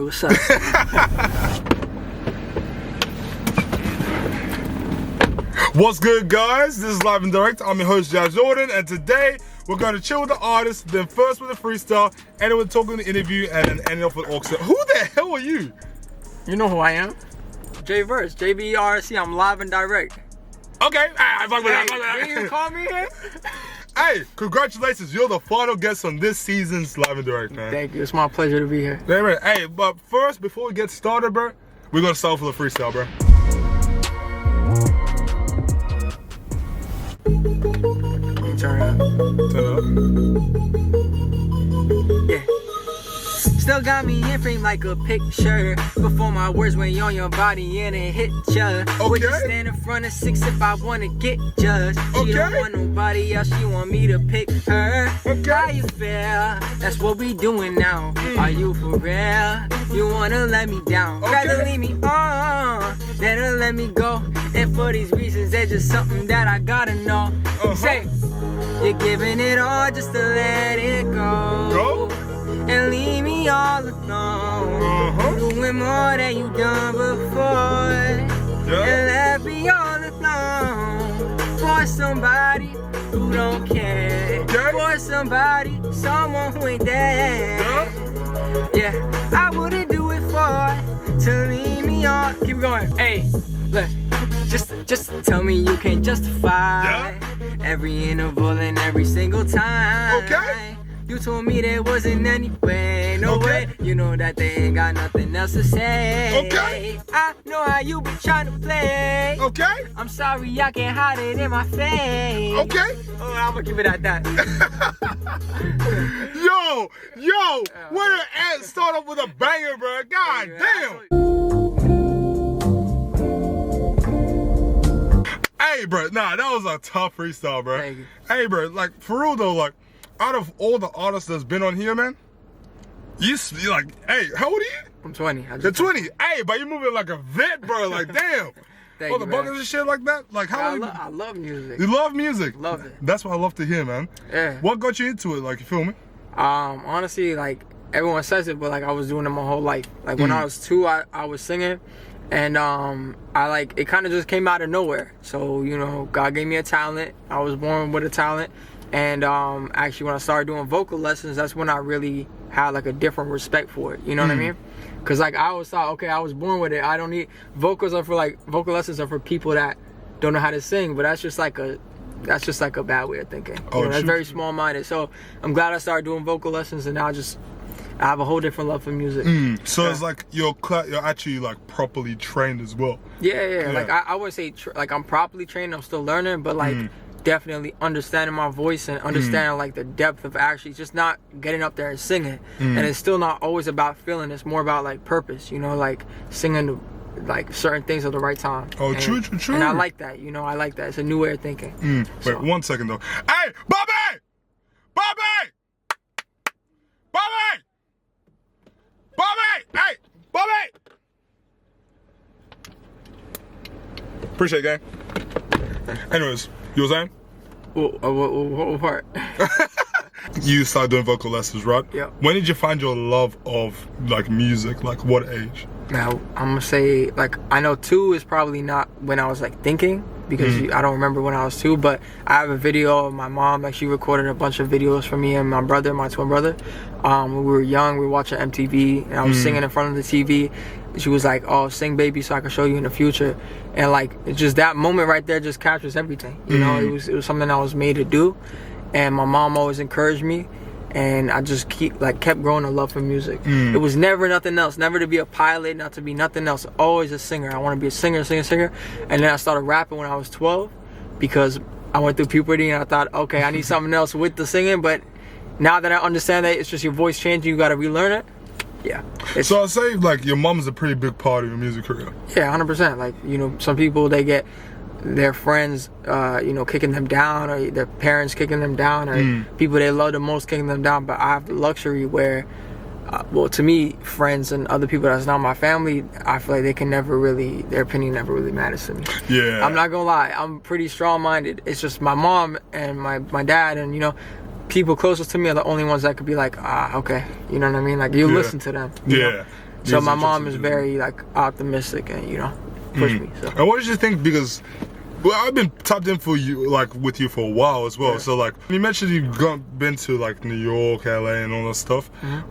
What's up? What's good, guys? This is Live and Direct. I'm your host, Josh Jordan, and today we're going to chill with the artist, then first with a freestyle, and then we're talking the interview, and then ending off with Oxford. Who the hell are you? You know who I am? J-Verse, JVERC. I'm live and direct. Okay, fuck with that. Did you call me here? Hey, congratulations. You're the final guest on this season's Live and Direct, man. Thank you. It's my pleasure to be here. Hey, but first, before we get started, bro, we're going to start with a freestyle, bro. Turn up. Yeah. Still got me in frame like a picture. Before my words went on your body and it hit ya. Would you stand in front of 6 if I wanna get judged? She don't want nobody else, she want me to pick her. How you feel? That's what we doing now. Are you for real? You wanna let me down? Rather leave me on than let me go. And for these reasons, there's just something that I gotta know. Say, you're giving it all just to let it go. And leave me all alone. Doing more than you done before. And let me all alone. For somebody who don't care. For somebody, someone who ain't there. Yeah, I wouldn't do it for to leave me on. Keep going. Hey, look. Just tell me you can justify every interval and every single time. You told me there wasn't any way, no way. You know that they ain't got nothing else to say. I know how you be trying to play. I'm sorry, I can't hide it in my face. Oh, I'm gonna keep it at that. Yo, what an ad start off with a banger, bro. God damn. Hey, bro, nah, that was a tough freestyle, bro. Thank you. Hey, bro, like, for real though, like, out of all the artists that's been on here, man, you're like, hey, how old are you? I'm 20. You're 20. Hey, but you're moving like a vet, bro. Like, damn. Thank all you, the buckets and shit like that. Like, how? I love music. You love music. Love it. That's what I love to hear, man. Yeah. What got you into it? Like, you feel me? Honestly, like everyone says it, but like I was doing it my whole life. Like when I was 2, I was singing, and it kind of just came out of nowhere. So you know, God gave me a talent. I was born with a talent. And actually when I started doing vocal lessons, that's when I really had like a different respect for it. You know what I mean? Because like I always thought, okay, I was born with it. I don't need vocal lessons are for people that don't know how to sing. But that's just like a bad way of thinking. You know, that's very small-minded. So I'm glad I started doing vocal lessons, and now I have a whole different love for music. So it's like you're actually like properly trained as well. Yeah. Like I wouldn't say like I'm properly trained. I'm still learning, but like. Definitely understanding my voice and understanding like the depth of actually just not getting up there and singing. And it's still not always about feeling, it's more about like purpose, you know, like singing like certain things at the right time. True. And I like that, you know, I like that. It's a new way of thinking. Wait, 1 second though. Hey, Bobby! Hey, Bobby! Appreciate it, gang. Anyways, you were saying? What part? You started doing vocal lessons, right? Yeah. When did you find your love of like music? Like what age? Now, I'm gonna say, like, I know 2 is probably not when I was like thinking, because I don't remember when I was 2, but I have a video of my mom, like she recorded a bunch of videos for me and my brother, my twin brother. When we were young, we were watching MTV, and I was singing in front of the TV. She was like, oh, sing baby so I can show you in the future. And like, it's just that moment right there just captures everything. You know, it was something I was made to do. And my mom always encouraged me. And I just kept growing a love for music. It was never nothing else, never to be a pilot, not to be nothing else, always a singer. I want to be a singer. And then I started rapping when I was 12 because I went through puberty and I thought, okay, I need something else with the singing. But now that I understand that it's just your voice changing, you got to relearn it. Yeah. So I'll say like your mom's a pretty big part of your music career. Yeah, 100%. Like, you know, some people, they get their friends, you know, kicking them down, or their parents kicking them down, or people they love the most kicking them down. But I have the luxury where, well, to me, friends and other people that's not my family, I feel like their opinion never really matters to me. Yeah. I'm not gonna lie, I'm pretty strong-minded. It's just my mom and my dad and, you know, people closest to me are the only ones that could be like, okay, you know what I mean? Like, you listen to them. You know? So my mom is very like optimistic and push me. So. And what did you think? Because I've been tapped in for you, like with you for a while as well. Yeah. So like you mentioned you've been to like New York, LA, and all that stuff.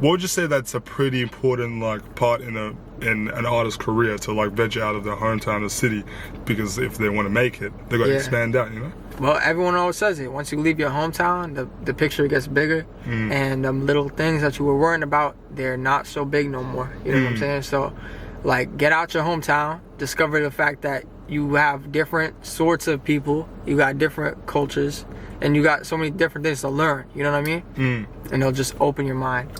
What would you say that's a pretty important like part in an artist's career to like venture out of their hometown or city? Because if they want to make it, they got to expand out. Well, everyone always says it. Once you leave your hometown, the picture gets bigger, and little things that you were worrying about, they're not so big no more. You know what I'm saying? So, like, get out your hometown, discover the fact that you have different sorts of people, you got different cultures, and you got so many different things to learn. You know what I mean? And they'll just open your mind.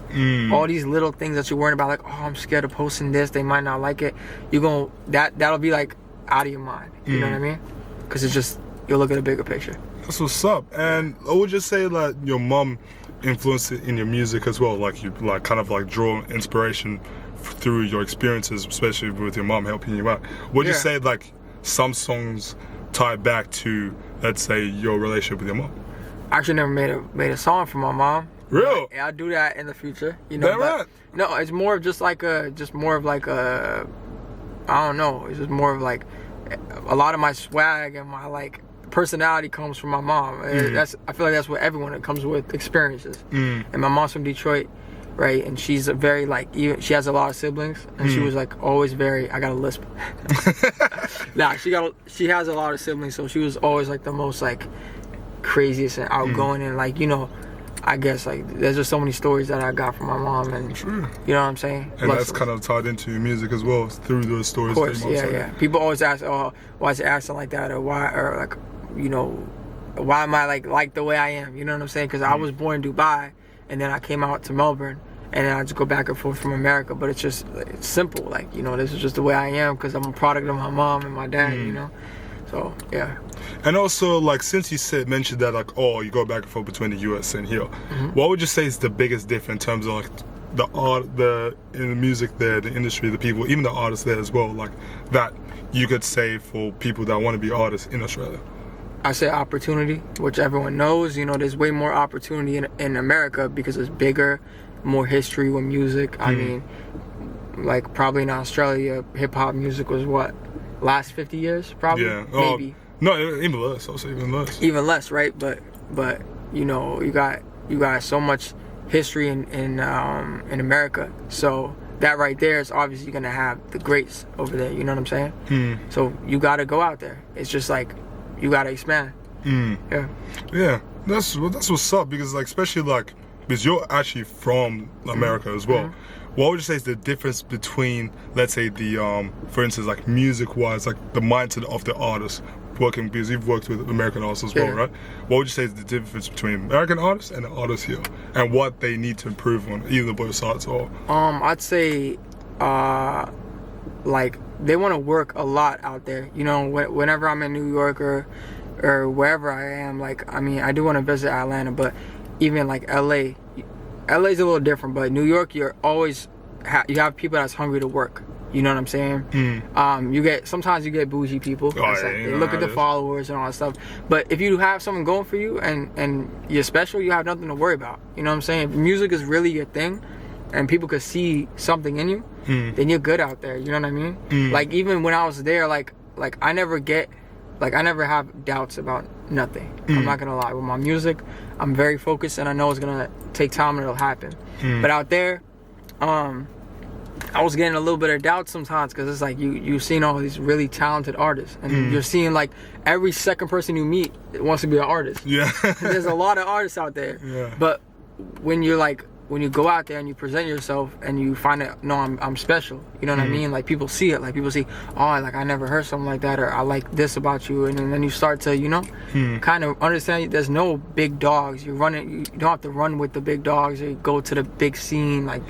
All these little things that you're worrying about, like, oh, I'm scared of posting this, they might not like it. That'll be like out of your mind. You know what I mean? Because it's just, you'll look at a bigger picture. That's what's up. And I would just say that your mom influenced it in your music as well. Like you like kind of like draw inspiration through your experiences, especially with your mom helping you out. Would you say like some songs tie back to, let's say, your relationship with your mom? I actually never made a song for my mom. Real? Yeah, I'll do that in the future. But, no, it's more of just more of like a, I don't know. It's just more of like a lot of my swag and my like personality comes from my mom. I feel like that's what everyone, it comes with experiences. And my mom's from Detroit, right? And she's a very like, she has a lot of siblings, and she was like always very, I got a lisp. Nah, she has a lot of siblings, so she was always like the most like craziest and outgoing, and like I guess like there's just so many stories that I got from my mom, and you know what I'm saying. And that's kind of tied into your music as well through those stories. Of course, yeah. People always ask, oh, why is it acting like that, or why, or like, why am I like the way I am? You know what I'm saying? Because I was born in Dubai, and then I came out to Melbourne, and then I just go back and forth from America. But it's simple. Like, this is just the way I am because I'm a product of my mom and my dad. So yeah. And also, like, since you mentioned that, like, oh, you go back and forth between the US and here, what would you say is the biggest difference in terms of like the art, in the music there, the industry, the people, even the artists there as well, like that you could say for people that want to be artists in Australia? I say opportunity, which everyone knows. There's way more opportunity in America because it's bigger, more history with music. I mean, like probably in Australia, hip hop music was what, last 50 years, probably. Yeah, maybe. No, even less. I'll say even less. Even less, right? But you got so much history in America. So that right there is obviously gonna have the greats over there. You know what I'm saying? So you gotta go out there. It's just like, you gotta expand. Yeah, that's what's up, because like, especially like, because you're actually from America as well. What would you say is the difference between, let's say, the for instance, like music wise, like the mindset of the artist working, because you've worked with American artists as well, right? What would you say is the difference between American artists and the artists here, and what they need to improve on, either both sides? Or I'd say like they want to work a lot out there. Whenever I'm in New York or wherever I am, like, I mean, I do want to visit Atlanta, but even like LA's a little different. But New York, you're always you have people that's hungry to work. You know what I'm saying? Sometimes you get bougie people. They look at the followers and all that stuff. But if you have something going for you and you're special, you have nothing to worry about. You know what I'm saying? If music is really your thing, and people could see something in you, then you're good out there. You know what I mean? Like, even when I was there, like I never have doubts about nothing. I'm not gonna lie. With my music, I'm very focused, and I know it's gonna take time and it'll happen. But out there, I was getting a little bit of doubt sometimes, because it's like you've seen all these really talented artists, and you're seeing like every second person you meet wants to be an artist. Yeah. There's a lot of artists out there. Yeah. But when you go out there and you present yourself and you find out, no, I'm special. You know what I mean? Like, people see it. Like, people see, oh, like, I never heard something like that, or I like this about you. And then you start to, kind of understand there's no big dogs. You don't have to run with the big dogs or go to the big scene. Like,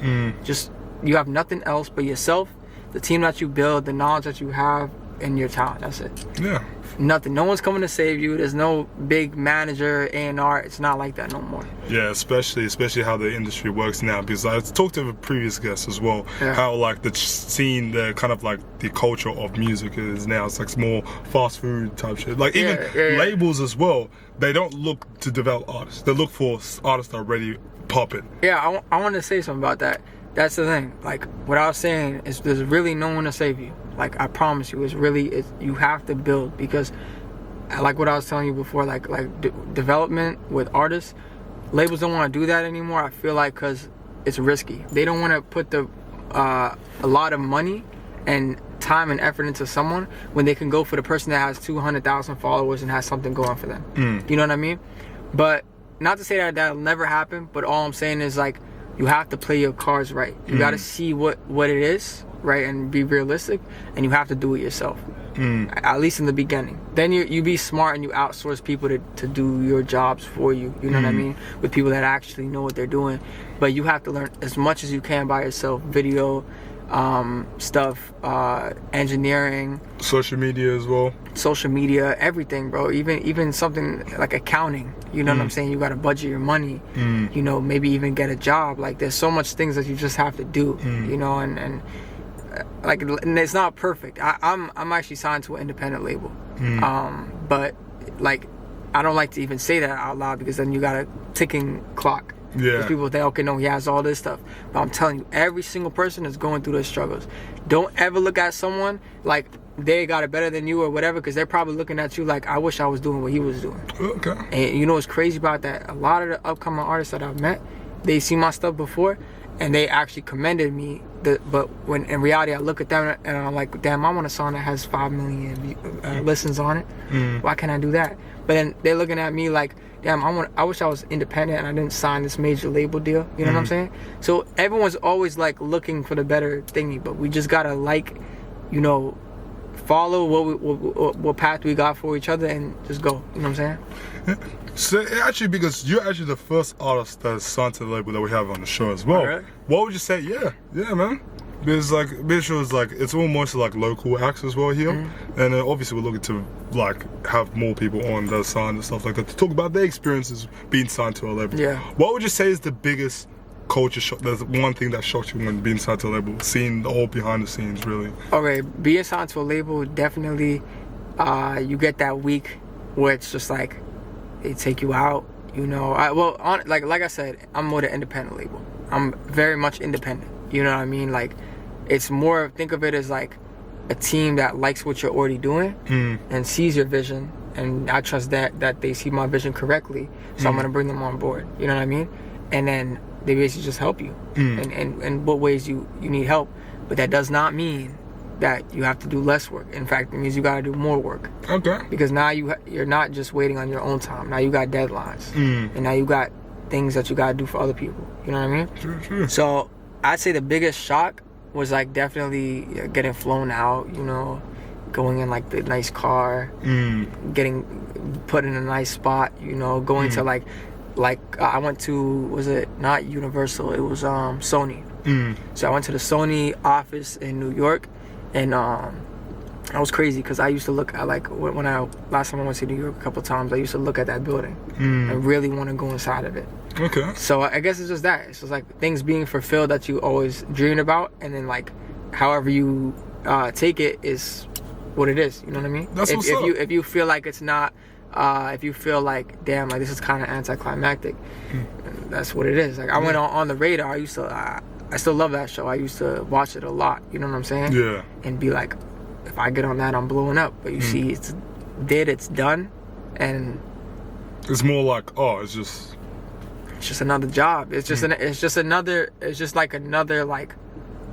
just, you have nothing else but yourself, the team that you build, the knowledge that you have, and your talent. That's it. Yeah. Nothing. No one's coming to save you. There's no big manager, A&R. It's not like that no more. Yeah, especially how the industry works now. Because I talked to a previous guest as well, how like the scene, the kind of like the culture of music is now. It's like more fast food type shit. Like, even labels as well. They don't look to develop artists. They look for artists that are already popping. Yeah, I want to say something about that. that's the thing. Like, what I was saying is there's really no one to save you. Like, I promise you, you have to build, because like what I was telling you before, like development with artists, labels don't want to do that anymore. I feel like because it's risky. They don't want to put a lot of money and time and effort into someone when they can go for the person that has 200,000 followers and has something going for them. You know what I mean? But not to say that that'll never happen, but all I'm saying is, like, you have to play your cards right. You got to see what it is, right, and be realistic, and you have to do it yourself. At least in the beginning. Then you be smart and you outsource people to do your jobs for you. You know what I mean? With people that actually know what they're doing. But you have to learn as much as you can by yourself. Video stuff, engineering, social media as well. Social media, everything, bro. Even something like accounting. You know what I'm saying? You gotta budget your money. You know, maybe even get a job. Like, there's so much things that you just have to do. You know, and like, and it's not perfect. I'm actually signed to an independent label. But like, I don't like to even say that out loud, because then you got a ticking clock. Because people think, okay, no, he has all this stuff. But I'm telling you, every single person is going through those struggles. Don't ever look at someone like they got it better than you or whatever, because they're probably looking at you like, I wish I was doing what he was doing. Okay. And you know what's crazy about that? A lot of the upcoming artists that I've met, they see my stuff before, and they actually commended me. But when in reality, I look at them and I'm like, damn, I want a song that has 5 million listens on it. Why can't I do that? But then they're looking at me like, damn, I wish I was independent and I didn't sign this major label deal. You know what I'm saying? So everyone's always like looking for the better thingy, but we just gotta, like, you know, follow what path we got for each other and just go. You know what I'm saying? So actually, because you're actually the first artist that's signed to the label that we have on the show as well. Right. What would you say? Yeah, man. Because like, it's like, it's almost like local acts as well here, and obviously we're looking to like have more people on that signed and stuff like that to talk about their experiences being signed to a label. Yeah. What would you say is the biggest culture shock? There's one thing that shocked you when being signed to a label, seeing all behind the scenes, really. Okay, being signed to a label, definitely, you get that week where it's just like they take you out. You know, like I said, I'm with an independent label. I'm very much independent. You know what I mean? Like, it's more, think of it as like a team that likes what you're already doing and sees your vision, and I trust that they see my vision correctly, so I'm gonna bring them on board. You know what I mean? And then they basically just help you and what ways you need help. But that does not mean that you have to do less work. In fact, it means you gotta do more work. Okay. Because now you're not just waiting on your own time. Now you got deadlines, and now you got things that you gotta do for other people. You know what I mean? Sure. So I'd say the biggest shock was like definitely getting flown out, you know, going in like the nice car, getting put in a nice spot, you know, going to like I went to, was it not Universal, it was Sony. So I went to the Sony office in New York, and I was crazy because I used to look at, like, when last time I went to New York a couple times, I used to look at that building and really want to go inside of it. Okay. So I guess it's just that. It's just like things being fulfilled that you always dreamed about, and then like however you take it is what it is. You know what I mean? That's what's up. If you feel like it's not, if you feel like, damn, like this is kind of anticlimactic, that's what it is. Like I went on the Radar. I still love that show. I used to watch it a lot. You know what I'm saying? Yeah. And be like, if I get on that, I'm blowing up. But you see, it's done, and it's more like, it's just another job. It's just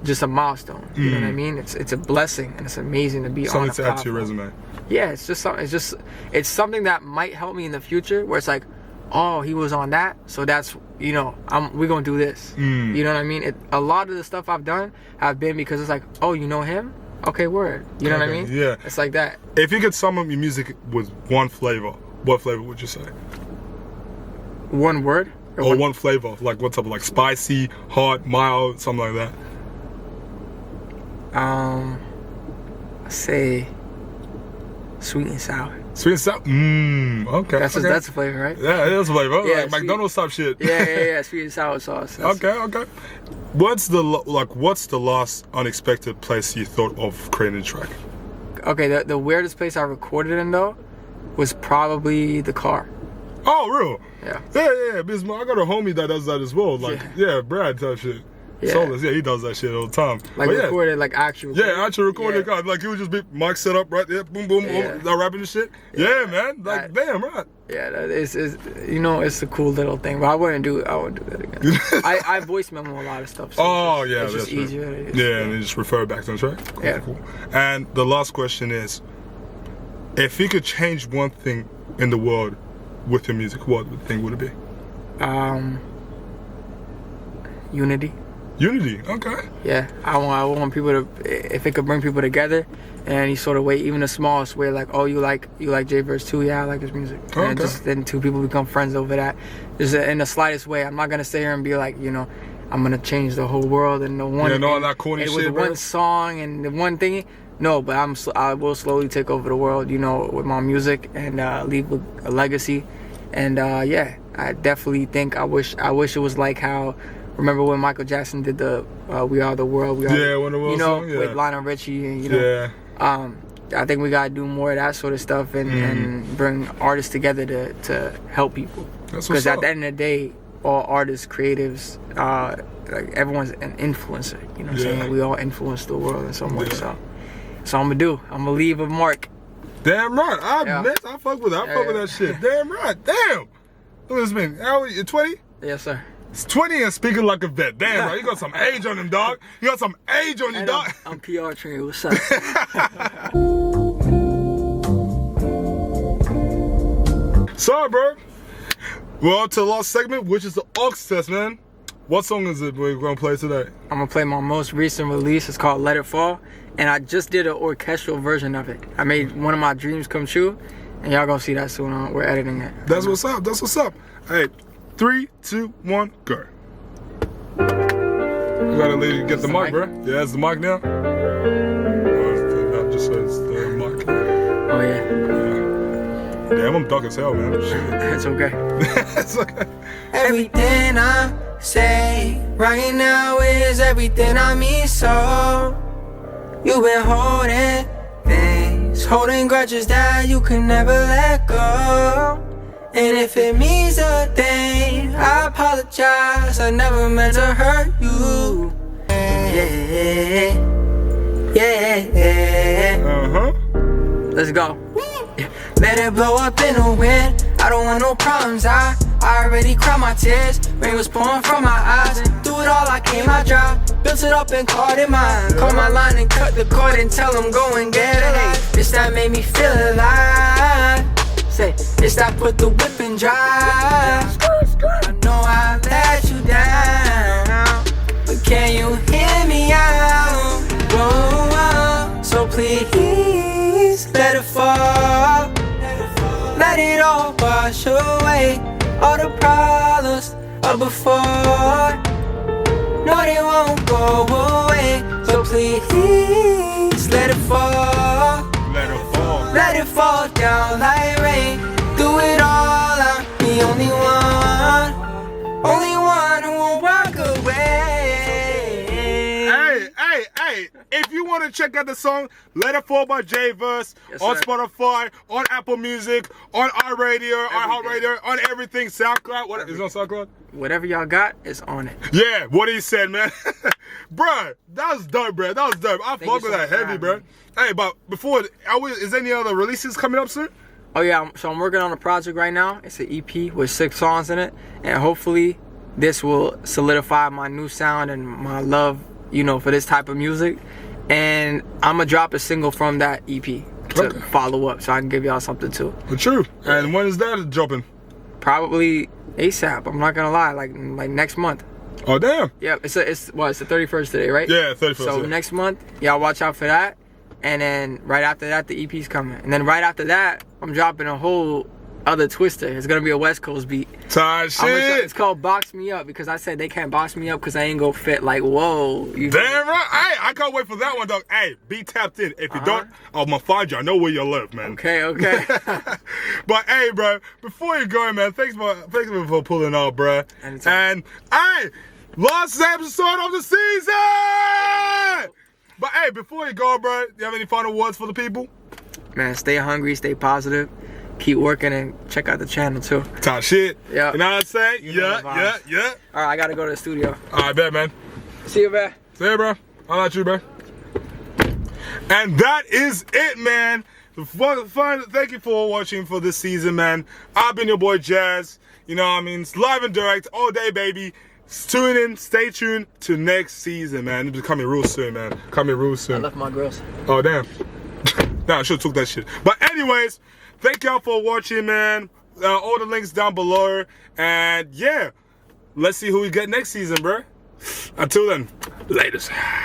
just a milestone. You know what I mean? It's a blessing, and it's amazing to be on a platform. Something to add to your resume. Yeah, it's just something. It's something that might help me in the future, where it's like, oh, he was on that, so that's, you know, we're gonna do this. You know what I mean? A lot of the stuff I've done have been because it's like, oh, you know him? Okay, word. You know what I mean? Yeah. It's like that. If you could sum up your music with one flavor, what flavor would you say? One word? Or one flavor, like what's up, like spicy, hot, mild, something like that. I say sweet and sour. Sweet and sour? Okay. That's a flavor, right? Yeah, it is a flavor. Yeah, like McDonald's type shit. Yeah. Sweet and sour sauce. Okay. What's the last unexpected place you thought of creating a track? Okay, the weirdest place I recorded in though was probably the car. Oh, real? Yeah. Yeah. Because I got a homie that does that as well. Like, yeah, Brad type shit. Yeah. Soulless, yeah, he does that shit all the time. Like recorded, like actual. Yeah, actual recorded. Yeah. Like, he would just be mic set up right there, boom, boom, boom, start rapping and shit. Yeah, man. Like, damn, right. Yeah, it's you know, it's a cool little thing, but I wouldn't do that again. I voice memo a lot of stuff. So it's just easier. And then just refer back to the track. Cool, yeah. Cool. And the last question is, if you could change one thing in the world with your music, what thing would it be? Unity. Unity, okay. Yeah, I want people to, if it could bring people together in any sort of way, even the smallest way, like, oh, you like J-Verse too? Yeah, I like his music. Okay. And just then two people become friends over that. Just in the slightest way. I'm not gonna sit here and be like, you know, I'm gonna change the whole world and the one. Yeah, no, that corny shit, with one song and the one thingy. No, but I will slowly take over the world, you know, with my music and leave a legacy. And yeah, I definitely think I wish it was like how. Remember when Michael Jackson did the "We Are the World"? When the world song, with Lionel Richie, and you know, I think we gotta do more of that sort of stuff and bring artists together to help people. Because at the end of the day, all artists, creatives, like everyone's an influencer. You know what I'm saying? We all influence the world in some way. So I'm gonna leave a mark. Damn right, I fuck with that. I fuck with that shit. Damn right, damn. Look at this man. How old are you? 20? Yes, sir. It's 20 and speaking like a vet. Damn, bro. You got some age on him, dog. You got some age on you, dog. I'm PR trained. What's up? Sorry, bro. Well, to the last segment, which is the aux test, man. What song is it we're going to play today? I'm going to play my most recent release. It's called Let It Fall. And I just did an orchestral version of it. I made one of my dreams come true. And y'all going to see that soon. We're editing it. That's what's up. That's what's up. Hey. 3, 2, 1, go. You gotta get the mic, bro. Yeah, that's the mic now. Just so it's the mic. Oh, yeah. Damn, I'm dark as hell, man. It's okay. It's okay. Everything I say right now is everything I mean, so you've been holding things, holding grudges that you can never let go. And if it means a thing, I apologize. I never meant to hurt you. Yeah. Let's go. Let it blow up in the wind. I don't want no problems. I already cried my tears. Rain was pouring from my eyes. Through it all, I came out dry. Built it up and called it mine. Called my line and cut the cord and tell them go and get it. Hey, this that made me feel alive. It's that put the whip and drive. I know I let you down, but can you hear me out? Whoa, so please let it fall. Let it all wash away all the problems of before. No, they won't go away. So please let it fall. Let it fall down like rain. Do it all, I'm the only one who won't walk away. Hey, if you want to check out the song Let It Fall by J-Verse on Spotify, on Apple Music, on iRadio, iHeartRadio, on everything, SoundCloud. What is it on SoundCloud? Whatever y'all got, it's on it. Yeah, what he said, man. Bruh, that was dope, bro. That was dope. I fuck with that heavy, bro. Hey, but before, is there any other releases coming up soon? Oh yeah, so I'm working on a project right now. It's an EP with 6 songs in it, and hopefully this will solidify my new sound and my love, you know, for this type of music. And I'm gonna drop a single from that EP to follow up, so I can give y'all something too. True. And when is that dropping? Probably ASAP. I'm not gonna lie, like next month. Oh damn. Yeah, it's the 31st today, right? Yeah, 31st. So next month, y'all watch out for that. And then right after that, the EP's coming. And then right after that, I'm dropping a whole other twister. It's gonna be a West Coast beat. Tight shit. It's called Box Me Up, because I said they can't box me up because I ain't gonna fit like, whoa. Damn right. I can't wait for that one, dog. Hey, be tapped in. If you don't, I'm gonna find you. I know where you live, man. Okay. But hey, bro, before you go, man, thanks for pulling up, bro. Anytime. And hey, last episode of the season. But hey, before you go, bro, do you have any final words for the people? Man, stay hungry, stay positive, keep working, and check out the channel too. Top shit. Yeah. You know what I'm saying? Yeah. All right, I gotta go to the studio. All right, bet, man. See you, bro. See you, bro. I'll at you, bro. And that is it, man. Thank you for watching for this season, man. I've been your boy Jazz. You know what I mean? It's live and direct all day, baby. Tune in, stay tuned to next season, man. It's coming real soon, man. Coming real soon. I left my girls. Oh, damn. Nah, I should have took that shit. But anyways, thank y'all for watching, man. All the links down below. And yeah, let's see who we get next season, bro. Until then, latest.